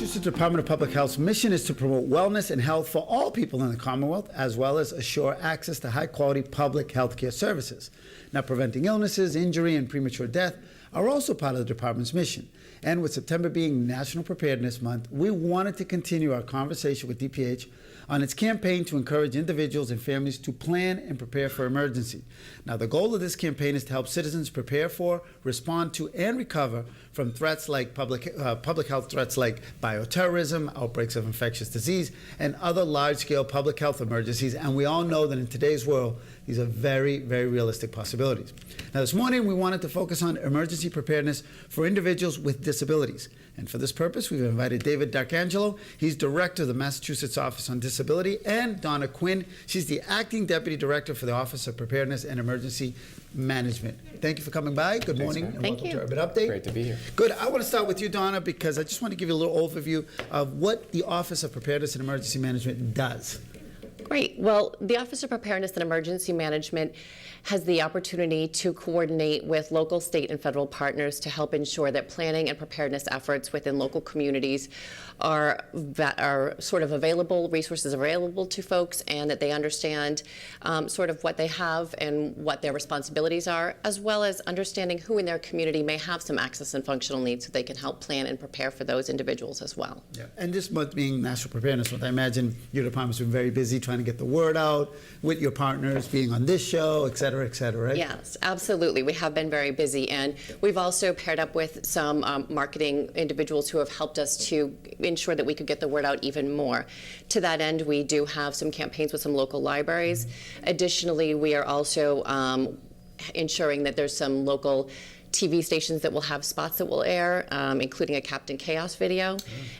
Massachusetts Department of Public Health's mission is to promote wellness and health for all people in the Commonwealth, as well as assure access to high-quality public health care services. Now, preventing illnesses, injury, and premature death are also part of the department's mission. And with September being National Preparedness Month, we wanted to continue our conversation with DPH on its campaign to encourage individuals and families to plan and prepare for emergency. Now, the goal of this campaign is to help citizens prepare for, respond to, and recover from threats like public health threats like bioterrorism, outbreaks of infectious disease, and other large-scale public health emergencies. And we all know that in today's world, these are very, very realistic possibilities. Now, this morning, we wanted to focus on emergency preparedness for individuals with disabilities. And for this purpose, we've invited David D'Arcangelo. He's director of the Massachusetts Office on Disability, and Donna Quinn. She's the acting deputy director for the Office of Preparedness and Emergency Management. Thank you for coming by. Good morning, and welcome to Urban Update. Great to be here. Good. I want to start with you, Donna, because I just want to give you a little overview of what the Office of Preparedness and Emergency Management does. Great. Well, the Office of Preparedness and Emergency Management has the opportunity to coordinate with local, state, and federal partners to help ensure that planning and preparedness efforts within local communities are sort of available, resources available to folks, and that they understand sort of what they have and what their responsibilities are, as well as understanding who in their community may have some access and functional needs so they can help plan and prepare for those individuals as well. Yeah. And this month being National Preparedness Month, I imagine your department's been very busy trying to get the word out with your partners, being on this show, et cetera, right? Yes, absolutely. We have been very busy, and we've also paired up with some marketing individuals who have helped us to ensure that we could get the word out even more. To that end, we do have some campaigns with some local libraries. Additionally, we are also ensuring that there's some local TV stations that will have spots that will air, including a Captain Chaos video.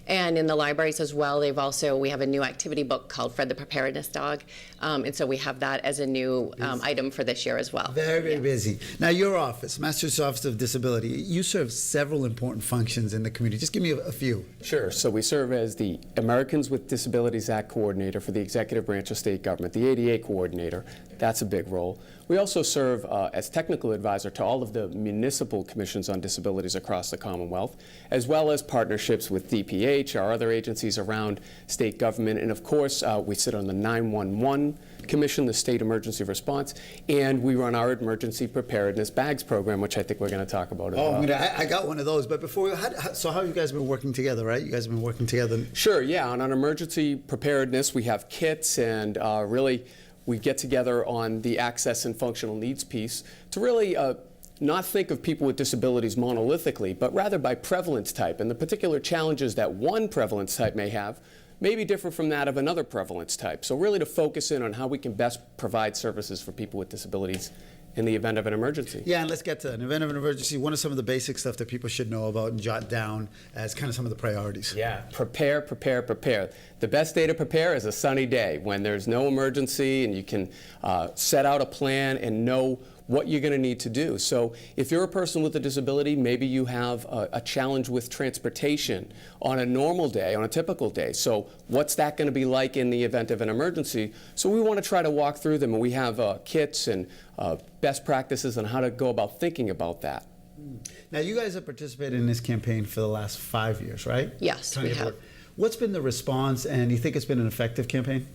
And in the libraries as well, we have a new activity book called Fred the Preparedness Dog. And so we have that as a new item for this year as well. Very, very busy. Now, your office, Massachusetts Office of Disability, you serve several important functions in the community. Just give me a few. Sure. So we serve as the Americans with Disabilities Act coordinator for the executive branch of state government, the ADA coordinator. That's a big role. We also serve as technical advisor to all of the municipal commissions on disabilities across the Commonwealth, as well as partnerships with DPH, our other agencies around state government, and of course we sit on the 911 Commission, the State Emergency Response, and we run our Emergency Preparedness Bags program, which I think we're going to talk about as well. I got one of those, but before, so how have you guys been working together, right? You guys have been working together? Sure, yeah. On emergency preparedness, we have kits, and really we get together on the access and functional needs piece to really not think of people with disabilities monolithically, but rather by prevalence type. And the particular challenges that one prevalence type may have may be different from that of another prevalence type. So really to focus in on how we can best provide services for people with disabilities in the event of an emergency. Yeah, and let's get to an event of an emergency. What are some of the basic stuff that people should know about and jot down as kind of some of the priorities? Yeah, prepare, prepare, prepare. The best day to prepare is a sunny day when there's no emergency and you can set out a plan and know what you're going to need to do. So if you're a person with a disability, maybe you have a challenge with transportation on a normal day, on a typical day. So what's that going to be like in the event of an emergency? So we want to try to walk through them, and we have kits and best practices on how to go about thinking about that. Now, you guys have participated in this campaign for the last 5 years, right? Yes, we have. What's been the response, and do you think it's been an effective campaign?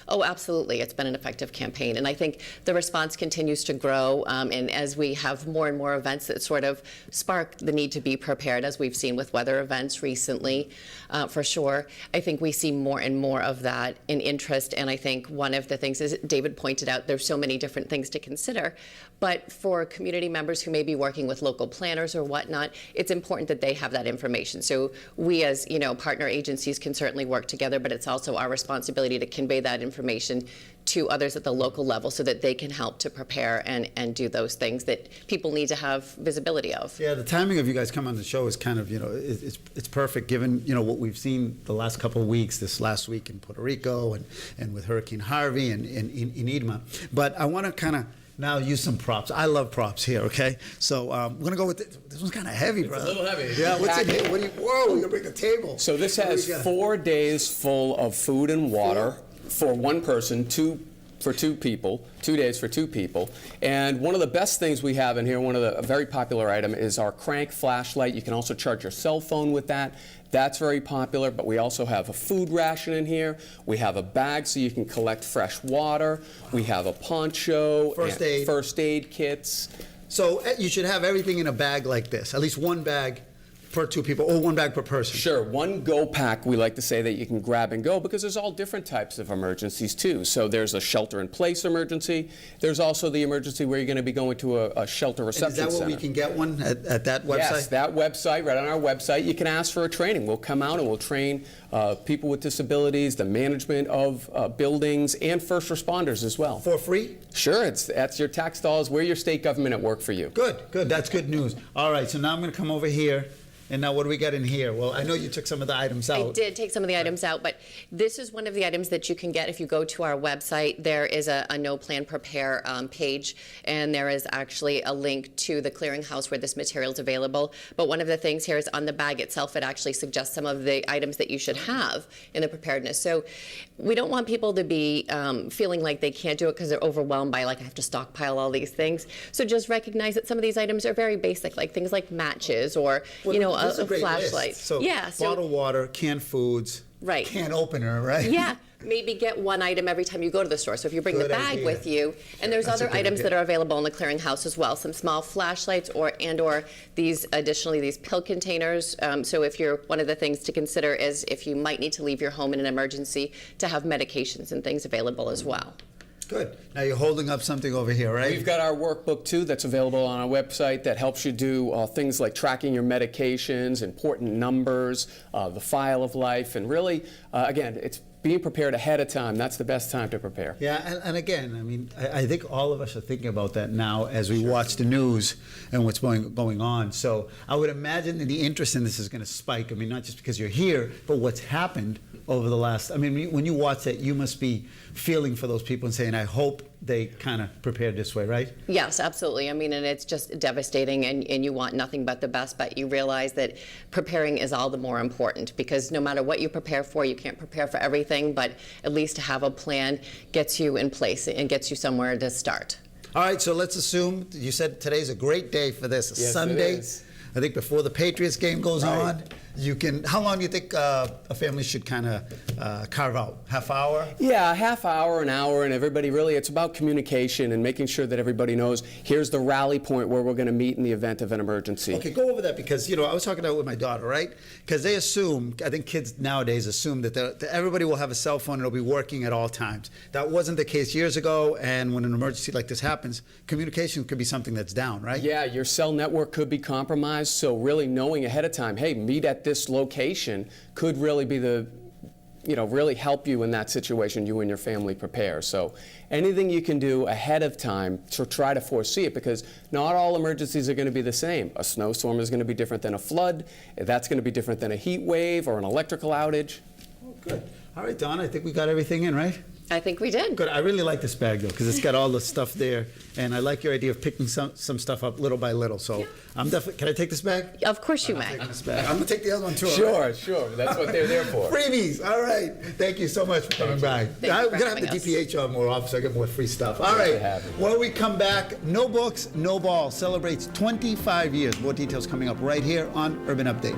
Oh, absolutely. It's been an effective campaign. And I think the response continues to grow. And as we have more and more events that sort of spark the need to be prepared, as we've seen with weather events recently, for sure, I think we see more and more of that in interest. And I think one of the things is, David pointed out, there's so many different things to consider. But for community members who may be working with local planners or whatnot, it's important that they have that information. So we as, partner agencies can certainly work together, but it's also our responsibility to convey that information to others at the local level so that they can help to prepare and do those things that people need to have visibility of. Yeah, the timing of you guys coming on the show is kind of, it's perfect given, what we've seen the last couple of weeks, this last week in Puerto Rico and with Hurricane Harvey and in Irma. But I want to kind of now use some props. I love props here, okay? So we're going to go with this one's kind of heavy, it's brother. It's a little heavy. Yeah, what's in here? Whoa, you're going to bring the table. So this has 4 days full of food and water for one person, 2 for 2 people, 2 days for 2 people. And one of the best things we have in here, a very popular item, is our crank flashlight. You can also charge your cell phone with that. That's very popular, but we also have a food ration in here. We have a bag so you can collect fresh water. We have a poncho. First aid kits. So you should have everything in a bag like this, at least one bag per 2 people, or one bag per person. Sure, one go pack, we like to say, that you can grab and go, because there's all different types of emergencies too. So there's a shelter-in-place emergency. There's also the emergency where you're going to be going to a shelter reception center. And is that where we can get one at that website? Yes, that website, right on our website. You can ask for a training. We'll come out and we'll train people with disabilities, the management of buildings, and first responders as well. For free? Sure, that's your tax dollars. We're your state government at work for you. Good, good. That's good news. All right, so now I'm going to come over here. And now what do we got in here? Well, I know you took some of the items out. I did take some of the items out, but this is one of the items that you can get if you go to our website. There is a No Plan Prepare page, and there is actually a link to the clearinghouse where this material is available. But one of the things here is on the bag itself, it actually suggests some of the items that you should have in the preparedness. So we don't want people to be feeling like they can't do it because they're overwhelmed by, like, I have to stockpile all these things. So just recognize that some of these items are very basic, like things like matches or, you know, a great flashlight. List. So yeah, bottled water, canned foods, right. Can opener, right? Yeah, maybe get one item every time you go to the store. So if you bring the bag with you, and there's other items that are available in the clearinghouse as well. Some small flashlights or these pill containers. So if you're, one of the things to consider is if you might need to leave your home in an emergency, to have medications and things available as well. Good. Now you're holding up something over here, right? We've got our workbook too that's available on our website that helps you do things like tracking your medications, important numbers, the file of life, and really, again, it's being prepared ahead of time. That's the best time to prepare. Yeah, and again, I mean, I think all of us are thinking about that now as we watch the news and what's going on. So I would imagine that the interest in this is going to spike. I mean, not just because you're here, but what's happened over the last, I mean, when you watch that, you must be feeling for those people and saying, I hope they kind of prepared this way, right? Yes, absolutely. I mean, and it's just devastating, and you want nothing but the best, but you realize that preparing is all the more important, because no matter what you prepare for, you can't prepare for everything, but at least to have a plan gets you in place and gets you somewhere to start. All right, so let's assume, you said today's a great day for this, Yes, Sunday. it is. I think before the Patriots game goes Right. on, you can, how long do you think a family should kind of carve out? Half hour? Yeah, a half hour, an hour, and everybody really, it's about communication and making sure that everybody knows here's the rally point where we're going to meet in the event of an emergency. Okay, go over that, because, you know, I was talking about it with my daughter, right? Because they assume, I think kids nowadays assume that everybody will have a cell phone and it'll be working at all times. That wasn't the case years ago, and when an emergency like this happens, communication could be something that's down, right? Yeah, your cell network could be compromised, so really knowing ahead of time, hey, meet at this location could really be really help you in that situation, you and your family prepare. So anything you can do ahead of time to try to foresee it, because not all emergencies are going to be the same. A snowstorm is going to be different than a flood. That's going to be different than a heat wave or an electrical outage. Oh, good. All right, Donna, I think we got everything in, right? I think we did. Good. I really like this bag, though, because it's got all the stuff there, and I like your idea of picking some stuff up little by little. So I'm definitely. Can I take this bag? Of course you may. I'm gonna take the other one too. Sure. That's what they're there for. Freebies. All right. Thank you so much for coming by. Thank you We're for gonna have the having us. DPH on more often, so I get more free stuff. All Glad to right. have you. When we come back, No Books, No Ball celebrates 25 years. More details coming up right here on Urban Update.